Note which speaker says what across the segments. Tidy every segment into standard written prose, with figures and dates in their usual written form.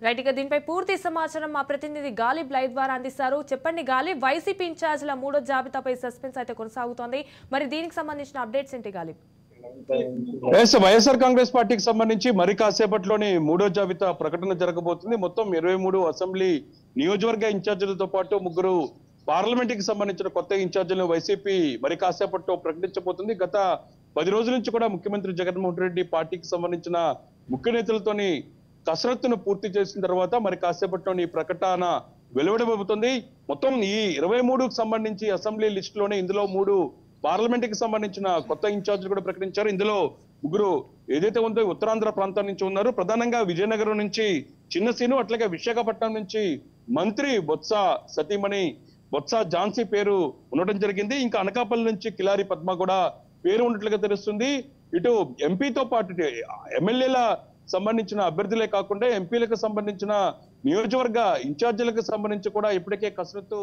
Speaker 1: Right గా దీనిపై పూర్తి సమాచారం మా ప్రతినిధి గాలిబ్ లైవ్ ద్వారా అందిస్తారు. చెప్పండి గాలిబ్, వైసీపీ ఇన్ఛార్జీల మూడో జాబితాపై సస్పెన్స్ అయితే కొనసాగుతోంది. మరి దీనికి సంబంధించిన అప్డేట్స్ ఏంటి గాలిబ్?
Speaker 2: వైఎస్ఆర్ కాంగ్రెస్ పార్టీకి సంబంధించి మరి కాసేపట్లోని మూడో జాబితా ప్రకటన జరగబోతుంది. మొత్తం 23 అసెంబ్లీ నియోజకవర్గ ఇన్ఛార్జీలతో పాటు 3 పార్లమెంట్ కి సంబంధించిన కొత్త ఇన్ఛార్జీలను వైసీపీ మరి కాసేపట్లో ప్రకటించబోతుంది. గత 10 రోజుల నుంచి కూడా ముఖ్యమంత్రి జగన్మోహన్ రెడ్డి పార్టీకి సంబంధించిన ముఖ్య నేతలతోని కసరత్తును పూర్తి చేసిన తర్వాత మరి కాసేపట్లోని ప్రకటన వెలువడబోతుంది. మొత్తం ఈ 23కు సంబంధించి అసెంబ్లీ లిస్ట్ లోనే ఇందులో 3 పార్లమెంట్ కి సంబంధించిన కొత్త ఇన్ఛార్జీలు కూడా ప్రకటించారు. ఇందులో 3 ఏదైతే ఉందో ఉత్తరాంధ్ర ప్రాంతం నుంచి ఉన్నారు. ప్రధానంగా విజయనగరం నుంచి చిన్నసీను, అట్లాగే విశాఖపట్నం నుంచి మంత్రి బొత్స సతీమణి బొత్స ఝాన్సీ పేరు ఉండటం జరిగింది. ఇంకా అనకాపల్లి నుంచి కిలారి పద్మ కూడా పేరు ఉన్నట్లుగా తెలుస్తుంది. ఇటు ఎంపీతో పాటు ఎమ్మెల్యేల సంబంధించిన అభ్యర్థులే కాకుండా ఎంపీలకు సంబంధించిన నియోజకవర్గ ఇన్ఛార్జీలకు సంబంధించి కూడా ఇప్పటికే కసరత్తు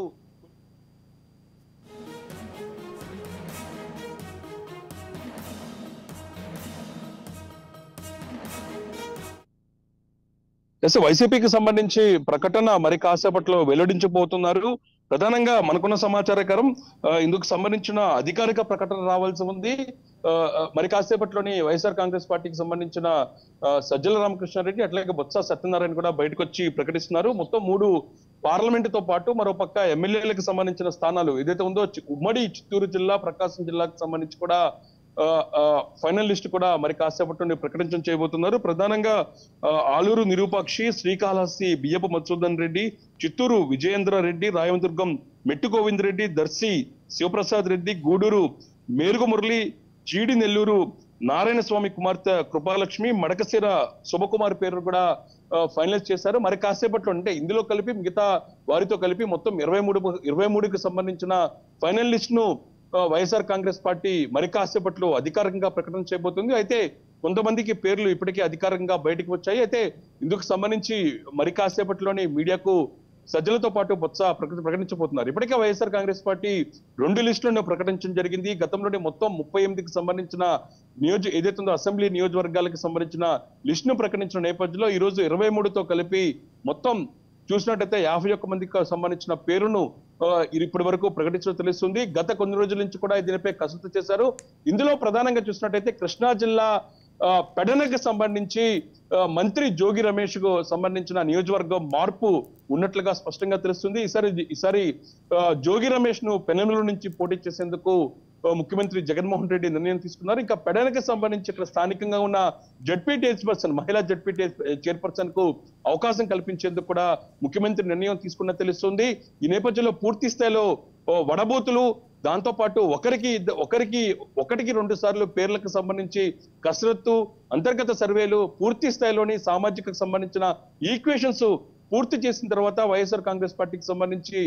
Speaker 2: వైసీపీకి సంబంధించి ప్రకటన మరి కాసేపట్లో వెల్లడించబోతున్నారు. ప్రధానంగా మనకున్న సమాచారకరం ఇందుకు సంబంధించిన అధికారిక ప్రకటన రావాల్సి ఉంది. మరి కాసేపట్లోని వైఎస్ఆర్ కాంగ్రెస్ పార్టీకి సంబంధించిన సజ్జల రామకృష్ణారెడ్డి అట్లాగే బొత్స సత్యనారాయణ కూడా బయటకు వచ్చి ప్రకటిస్తున్నారు. మొత్తం 3 పార్లమెంటుతో పాటు మరోపక్క ఎమ్మెల్యేలకు సంబంధించిన స్థానాలు ఏదైతే ఉందో ఉమ్మడి చిత్తూరు జిల్లా, ప్రకాశం జిల్లాకు సంబంధించి కూడా ఫైనల్ లిస్ట్ కూడా మరి కాసేపట్లో ప్రకటించడం చేయబోతున్నారు. ప్రధానంగా ఆలూరు నిరూపాక్షి, శ్రీకాళహస్తి బియ్యపు మధుసూదన్ రెడ్డి, చిత్తూరు విజయేంద్ర రెడ్డి, రాయమదుర్గం మెట్టు గోవింద్ రెడ్డి, దర్శి శివప్రసాద్ రెడ్డి, గూడూరు మేలుగు మురళి, జీడి నెల్లూరు నారాయణ స్వామి కుమార్తె కృపాలక్ష్మి, మడకశిర శుభకుమార్ పేరు కూడా ఫైనలైజ్ చేశారు. మరి కాసేపట్లో అంటే ఇందులో కలిపి మిగతా వారితో కలిపి మొత్తం 23కి సంబంధించిన ఫైనల్ లిస్ట్ ను వైఎస్ఆర్ కాంగ్రెస్ పార్టీ మరి కాసేపట్లో అధికారికంగా ప్రకటన చేయబోతుంది. అయితే కొంతమందికి పేర్లు ఇప్పటికే అధికారికంగా బయటకు వచ్చాయి. అయితే ఇందుకు సంబంధించి మరి కాసేపట్లోని మీడియాకు సజ్జలతో పాటు బొత్స ప్రకటించబోతున్నారు. ఇప్పటికే వైఎస్ఆర్ కాంగ్రెస్ పార్టీ 2 లిస్టులను ప్రకటించడం జరిగింది. గతంలోనే మొత్తం 38కి సంబంధించిన ఏదైతే ఉందో అసెంబ్లీ నియోజకవర్గాలకు సంబంధించిన లిస్టును ప్రకటించిన నేపథ్యంలో ఈ రోజు 23తో కలిపి మొత్తం చూసినట్టయితే 51 మందికి సంబంధించిన పేరును ఇప్పటి వరకు ప్రకటించడం తెలుస్తుంది. గత కొన్ని రోజుల నుంచి కూడా దీనిపై కసరత్తు చేశారు. ఇందులో ప్రధానంగా చూసినట్టయితే కృష్ణా జిల్లా పెడనకు సంబంధించి మంత్రి జోగి రమేష్ కు సంబంధించిన నియోజకవర్గం మార్పు ఉన్నట్లుగా స్పష్టంగా తెలుస్తుంది. ఈసారి జోగి రమేష్ ను పెనమలూరు నుంచి పోటీ చేసేందుకు ముఖ్యమంత్రి జగన్మోహన్ రెడ్డి నిర్ణయం తీసుకున్నారు. ఇంకా పెడనకు సంబంధించి ఇక్కడ స్థానికంగా ఉన్న జడ్పీ చైర్పర్సన్, మహిళా జడ్పీ చైర్పర్సన్ కు అవకాశం కల్పించేందుకు కూడా ముఖ్యమంత్రి నిర్ణయం తీసుకున్న తెలుస్తుంది. ఈ నేపథ్యంలో పూర్తి స్థాయిలో వడబోతులు, దాంతో పాటు ఒకటికి 2 సార్లు పేర్లకు సంబంధించి కసరత్తు, అంతర్గత సర్వేలు, పూర్తి స్థాయిలోని సామాజిక సంబంధించిన ఈక్వేషన్స్ పూర్తి చేసిన తర్వాత వైఎస్ఆర్ కాంగ్రెస్ పార్టీకి సంబంధించి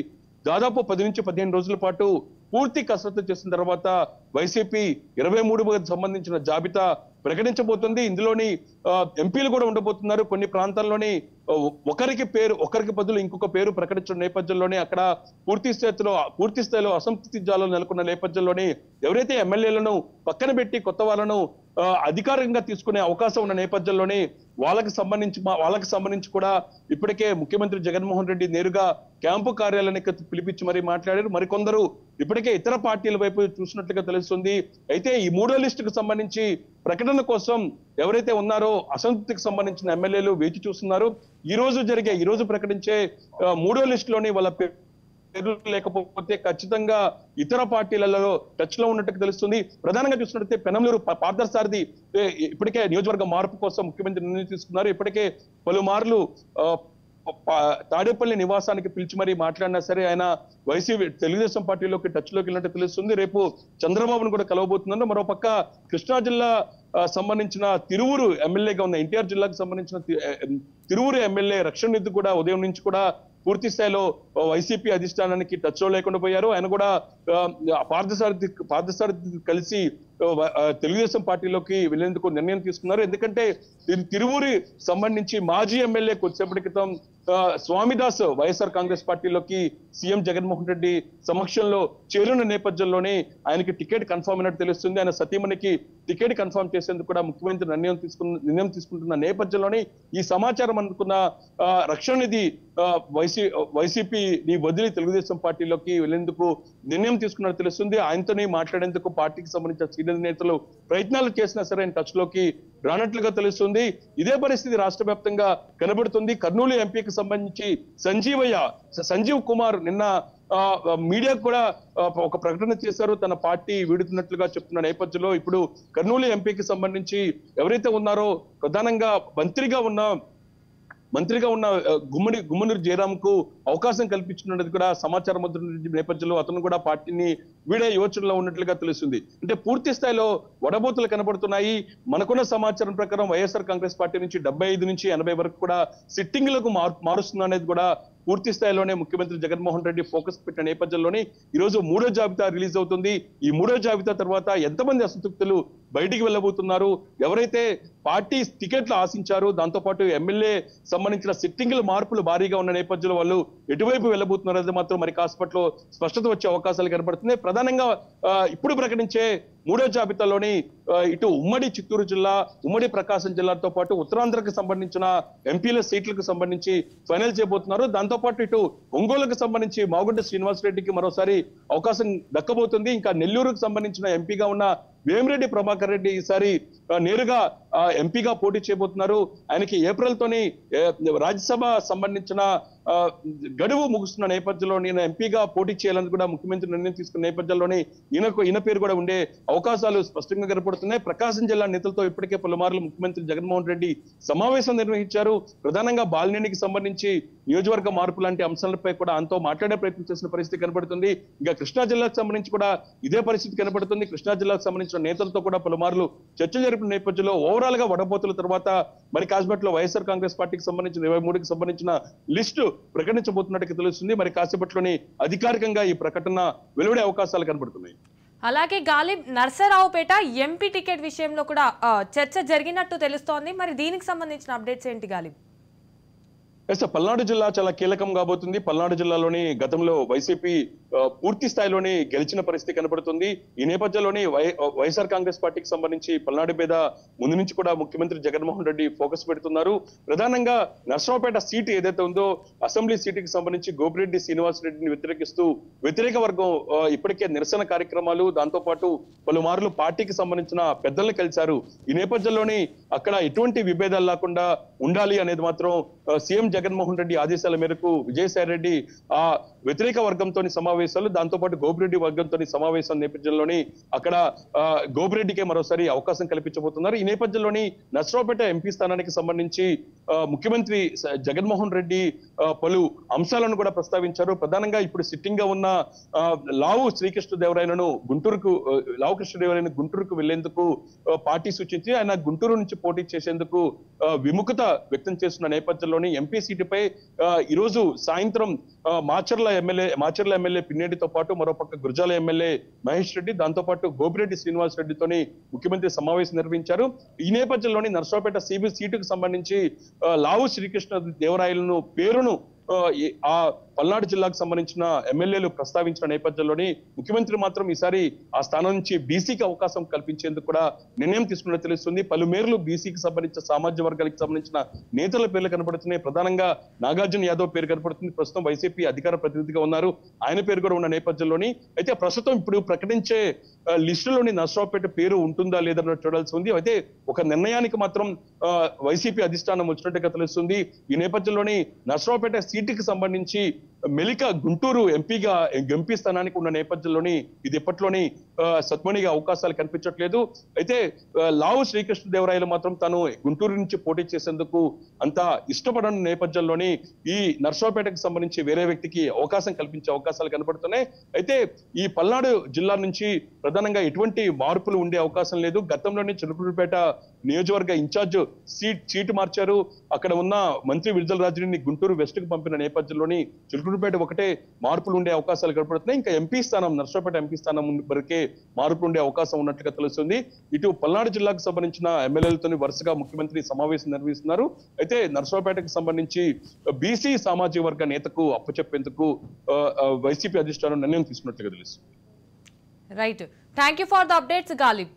Speaker 2: దాదాపు 10 నుంచి 15 రోజుల పాటు పూర్తి కసరత్తు చేసిన తర్వాత వైసీపీ 23కు సంబంధించిన జాబితా ప్రకటించబోతుంది. ఇందులోని ఎంపీలు కూడా ఉండబోతున్నారు. కొన్ని ప్రాంతాల్లోని ఒకరికి బదులు ఇంకొక పేరు ప్రకటించిన నేపథ్యంలోనే అక్కడ పూర్తి స్థాయిలో అసంతృప్తి జాలు నెలకొన్న నేపథ్యంలోనే ఎవరైతే ఎమ్మెల్యేలను పక్కన పెట్టి కొత్త వాళ్ళను అధికారికంగా తీసుకునే అవకాశం ఉన్న నేపథ్యంలోనే వాళ్ళకి సంబంధించి కూడా ఇప్పటికే ముఖ్యమంత్రి జగన్మోహన్ రెడ్డి నేరుగా క్యాంపు కార్యాలయానికి పిలిపించి మరీ మాట్లాడారు. మరికొందరు ఇప్పటికే ఇతర పార్టీల వైపు చూసినట్లుగా తెలుస్తుంది. అయితే ఈ 3వ లిస్టుకు సంబంధించి ప్రకటన కోసం ఎవరైతే ఉన్నారో అసంతృప్తికి సంబంధించిన ఎమ్మెల్యేలు వేచి చూస్తున్నారు. ఈ రోజు ప్రకటించే 3వ లిస్టులోని వాళ్ళ పేరు లేకపోతే ఖచ్చితంగా ఇతర పార్టీలలో టచ్ లో ఉన్నట్టు తెలుస్తుంది. ప్రధానంగా చూసినట్లయితే పెనమలూరు పార్థసారథి ఇప్పటికే నియోజకవర్గ మార్పు కోసం ముఖ్యమంత్రి నిర్ణయం తీసుకున్నారు. ఇప్పటికే పలుమార్లు తాడేపల్లి నివాసానికి పిలిచి మరీ మాట్లాడినా సరే ఆయన వైసీపీ తెలుగుదేశం పార్టీలోకి టచ్ లోకి వెళ్ళినట్టు తెలుస్తుంది. రేపు చంద్రబాబును కూడా కలవబోతున్నారు. మరోపక్క కృష్ణా జిల్లా సంబంధించిన తిరువురు ఎమ్మెల్యేగా ఉన్న ఎన్టీఆర్ జిల్లాకు సంబంధించిన తిరువురు ఎమ్మెల్యే రక్షణ నిధి కూడా ఉదయం నుంచి కూడా పూర్తి స్థాయిలో వైసీపీ అధిష్టానానికి టచ్ లో లేకుండా పోయారు. ఆయన కూడా పార్థసారథి కలిసి తెలుగుదేశం పార్టీలోకి వెళ్లేందుకు నిర్ణయం తీసుకున్నారు. ఎందుకంటే తిరువూరి సంబంధించి మాజీ ఎమ్మెల్యే కొద్దిసేపటి క్రితం స్వామిదాస్ వైఎస్ఆర్ కాంగ్రెస్ పార్టీలోకి సీఎం జగన్మోహన్ రెడ్డి సమక్షంలో చేరిన నేపథ్యంలోనే ఆయనకి టికెట్ కన్ఫర్మ్ అయినట్టు తెలుస్తుంది. ఆయన సతీమణికి టికెట్ కన్ఫర్మ్ చేసేందుకు కూడా ముఖ్యమంత్రి నిర్ణయం తీసుకుంటున్న నేపథ్యంలోనే ఈ సమాచారం అందుకున్న రక్షణ నిధి వైసీపీని వదిలి తెలుగుదేశం పార్టీలోకి వెళ్లేందుకు నిర్ణయం తీసుకున్నట్టు తెలుస్తుంది. ఆయనతోనే మాట్లాడేందుకు పార్టీకి సంబంధించిన సీనియర్ నేతలు ప్రయత్నాలు చేసినా సరే ఆయన టచ్ లోకి రానట్లుగా తెలుస్తుంది. ఇదే పరిస్థితి రాష్ట్ర వ్యాప్తంగా కనబడుతుంది. కర్నూలు ఎంపీకి సంబంధించి సంజీవ్ కుమార్ నిన్న మీడియాకు కూడా ఒక ప్రకటన చేశారు. తన పార్టీ వీడుతున్నట్లుగా చెప్తున్న నేపథ్యంలో ఇప్పుడు కర్నూలు ఎంపీకి సంబంధించి ఎవరైతే ఉన్నారో ప్రధానంగా మంత్రిగా ఉన్న గుమ్మనూరు జయరామ్ కు అవకాశం కల్పించున్నది కూడా సమాచారం అందుతున్న నేపథ్యంలో అతను కూడా పార్టీని వీడే యోచనలో ఉన్నట్లుగా తెలుస్తుంది. అంటే పూర్తి స్థాయిలో వడబోతులు కనబడుతున్నాయి. మనకున్న సమాచారం ప్రకారం వైఎస్ఆర్ కాంగ్రెస్ పార్టీ నుంచి 75 నుంచి 80 వరకు కూడా సిట్టింగ్లకు మారుస్తుంది అనేది కూడా పూర్తి స్థాయిలోనే ముఖ్యమంత్రి జగన్మోహన్ రెడ్డి ఫోకస్ పెట్టిన నేపథ్యంలోనే ఈ రోజు 3వ జాబితా రిలీజ్ అవుతుంది. ఈ 3వ జాబితా తర్వాత ఎంతమంది అసంతృప్తులు బయటికి వెళ్ళబోతున్నారు, ఎవరైతే పార్టీ టికెట్లు ఆశించారు, దాంతో పాటు ఎమ్మెల్యే సంబంధించిన సిట్టింగ్ల మార్పులు భారీగా ఉన్న నేపథ్యంలో వాళ్ళు ఎటువైపు వెళ్ళబోతున్నారు అనేది మాత్రం మరి కాసేపట్లో స్పష్టత వచ్చే అవకాశాలు కనబడుతున్నాయి. ప్రధానంగా ఇప్పుడు ప్రకటించే 3వ జాబితాలోని ఇటు ఉమ్మడి చిత్తూరు జిల్లా, ఉమ్మడి ప్రకాశం జిల్లాతో పాటు ఉత్తరాంధ్రకు సంబంధించిన ఎంపీల సీట్లకు సంబంధించి ఫైనల్ చేయబోతున్నారు. దాంతో పాటు ఇటు ఒంగోలుకు సంబంధించి మాగుంట శ్రీనివాసరెడ్డికి మరోసారి అవకాశం దక్కబోతుంది. ఇంకా నెల్లూరుకు సంబంధించిన ఎంపీగా ఉన్న వేమిరెడ్డి ప్రభాకర్ రెడ్డి ఈసారి నేరుగా ఎంపీగా పోటీ చేయబోతున్నారు. ఆయనకి ఏప్రిల్ తోని రాజ్యసభ సంబంధించిన గడువు ముగుస్తున్న నేపథ్యంలో నేను ఎంపీగా పోటీ చేయాలని కూడా ముఖ్యమంత్రి నిర్ణయం తీసుకున్న నేపథ్యంలోనే ఈయన పేరు కూడా ఉండే అవకాశాలు స్పష్టంగా కనపడుతున్నాయి. ప్రకాశం జిల్లా నేతలతో ఇప్పటికే పలుమార్లు ముఖ్యమంత్రి జగన్మోహన్ రెడ్డి సమావేశం నిర్వహించారు. ప్రధానంగా బాలినేనికి సంబంధించి నియోజకవర్గ మార్పు లాంటి అంశాలపై కూడా ఆయనతో మాట్లాడే ప్రయత్నం చేసిన పరిస్థితి కనబడుతుంది. ఇంకా కృష్ణా జిల్లాకు సంబంధించి కూడా ఇదే పరిస్థితి కనబడుతుంది. కృష్ణా జిల్లాకు సంబంధించిన నేతలతో కూడా పలుమార్లు చర్చ జరిపిన నేపథ్యంలో ఓవరాల్ గా వడపోతుల తర్వాత మరి కాసేపట్లో వైఎస్ఆర్ కాంగ్రెస్ పార్టీకి సంబంధించిన 23కి సంబంధించిన లిస్టు ప్రకటించబోతున్నట్టుగా తెలుస్తుంది. మరి కాసేపట్లోనే అధికారికంగా ఈ ప్రకటన వెలువడే అవకాశాలు కనబడుతున్నాయి.
Speaker 1: అలాగే గాలిబ్, నర్సరావుపేట ఎంపీ టికెట్ విషయంలో కూడా చర్చ జరిగినట్టు తెలుస్తోంది. మరి దీనికి సంబంధించిన అప్డేట్స్ ఏంటి గాలిబ్?
Speaker 2: పల్నాడు జిల్లా చాలా కీలకం కాబోతుంది. పల్నాడు జిల్లాలోని గతంలో వైసీపీ పూర్తి స్థాయిలోనే గెలిచిన పరిస్థితి కనబడుతుంది. ఈ నేపథ్యంలోనే వైఎస్ఆర్ కాంగ్రెస్ పార్టీకి సంబంధించి పల్నాడు మీద ముందు నుంచి కూడా ముఖ్యమంత్రి జగన్మోహన్ రెడ్డి ఫోకస్ పెడుతున్నారు. ప్రధానంగా నర్సరావుపేట సీటు ఏదైతే ఉందో అసెంబ్లీ సీటుకి సంబంధించి గోపిరెడ్డి శ్రీనివాసరెడ్డిని వ్యతిరేకిస్తూ వ్యతిరేక వర్గం ఇప్పటికే నిరసన కార్యక్రమాలు, దాంతో పాటు పలుమార్లు పార్టీకి సంబంధించిన పెద్దల్ని కలిశారు. ఈ నేపథ్యంలోనే అక్కడ ఎటువంటి విభేదాలు లేకుండా ఉండాలి అనేది మాత్రం సీఎం జగన్మోహన్ రెడ్డి ఆదేశాల మేరకు విజయసాయి రెడ్డి ఆ వ్యతిరేక వర్గంతో సమావేశాలు, దాంతో పాటు గోపిరెడ్డి వర్గంతో సమావేశం నేపథ్యంలోని అక్కడ గోపిరెడ్డికే మరోసారి అవకాశం కల్పించబోతున్నారు. ఈ నేపథ్యంలోని నర్సరావుపేట ఎంపీ స్థానానికి సంబంధించి ముఖ్యమంత్రి జగన్మోహన్ రెడ్డి పలు అంశాలను కూడా ప్రస్తావించారు. ప్రధానంగా ఇప్పుడు సిట్టింగ్ గా ఉన్న లావు కృష్ణదేవరాయలను గుంటూరుకు వెళ్లేందుకు పార్టీ సూచించి ఆయన గుంటూరు నుంచి పోటీ చేసేందుకు విముఖత వ్యక్తం చేస్తున్న నేపథ్యంలోని ఎంపీ సీటుపై ఈ రోజు సాయంత్రం మాచర్ల ఎమ్మెల్యే పిన్నేటితో పాటు మరోపక్క గురజాల ఎమ్మెల్యే మహేష్ రెడ్డి, దాంతో పాటు గోపిరెడ్డి శ్రీనివాస్ రెడ్డితోని ముఖ్యమంత్రి సమావేశం నిర్వహించారు. ఈ నేపథ్యంలోని నర్సరావుపేట సిబి సీటుకు సంబంధించి లావు శ్రీకృష్ణ దేవరాయలను పేరును ఆ పల్నాడు జిల్లాకు సంబంధించిన ఎమ్మెల్యేలు ప్రస్తావించిన నేపథ్యంలోని ముఖ్యమంత్రి మాత్రం ఈసారి ఆ స్థానం నుంచి బీసీకి అవకాశం కల్పించేందుకు కూడా నిర్ణయం తీసుకున్నట్టు తెలుస్తుంది. పలుమేర్లు బీసీకి సంబంధించిన సామాజిక వర్గాలకు సంబంధించిన నేతల పేర్లు కనబడుతున్నాయి. ప్రధానంగా నాగార్జున యాదవ్ పేరు కనబడుతుంది. ప్రస్తుతం వైసీపీ అధికార ప్రతినిధిగా ఉన్నారు, ఆయన పేరు కూడా ఉన్న నేపథ్యంలోని అయితే ప్రస్తుతం ఇప్పుడు ప్రకటించే లిస్టులోని నర్సరావుపేట పేరు ఉంటుందా లేదా చూడాల్సి ఉంది. అయితే ఒక నిర్ణయానికి మాత్రం వైసీపీ అధిష్టానం వచ్చినట్టుగా తెలుస్తుంది. ఈ నేపథ్యంలోని నర్సరావుపేట సీటుకి సంబంధించి మెలిక గుంటూరు ఎంపీ స్థానానికి ఉన్న నేపథ్యంలోని ఇది ఇప్పట్లోని సత్మణిగా అవకాశాలు కనిపించట్లేదు. అయితే లావు శ్రీకృష్ణదేవరాయలు మాత్రం తాను గుంటూరు నుంచి పోటీ చేసేందుకు అంత ఇష్టపడని నేపథ్యంలోని ఈ నర్సరావుపేటకు సంబంధించి వేరే వ్యక్తికి అవకాశం కల్పించే అవకాశాలు కనబడుతున్నాయి. అయితే ఈ పల్నాడు జిల్లా నుంచి ప్రధానంగా ఎటువంటి మార్పులు ఉండే అవకాశం లేదు. గతంలోనే చిలుకూరుపేట నియోజకవర్గ ఇన్ఛార్జ్ సీటు మార్చారు. అక్కడ ఉన్న మంత్రి విడుదల రాజుని గుంటూరు వెస్ట్ కు పంపిన నేపథ్యంలోని చిలుకూరుపేట ఒకటే మార్పులు ఉండే అవకాశాలు కనబడుతున్నాయి. ఇంకా ఎంపీ స్థానం నర్సరావుపేట ఎంపీ స్థానం వరకే మార్పులు ఉండే అవకాశం ఉన్నట్లుగా తెలుస్తుంది. ఇటు పల్నాడు జిల్లాకు సంబంధించిన ఎమ్మెల్యేలతో వరుసగా ముఖ్యమంత్రి సమావేశం నిర్వహిస్తున్నారు. అయితే నర్సరావుపేటకు సంబంధించి బీసీ సామాజిక వర్గ నేతకు అప్పచెప్పేందుకు వైసీపీ అధిష్టానం నిర్ణయం తీసుకున్నట్లుగా తెలుస్తుంది.
Speaker 1: Right, thank you for the updates Ghalib.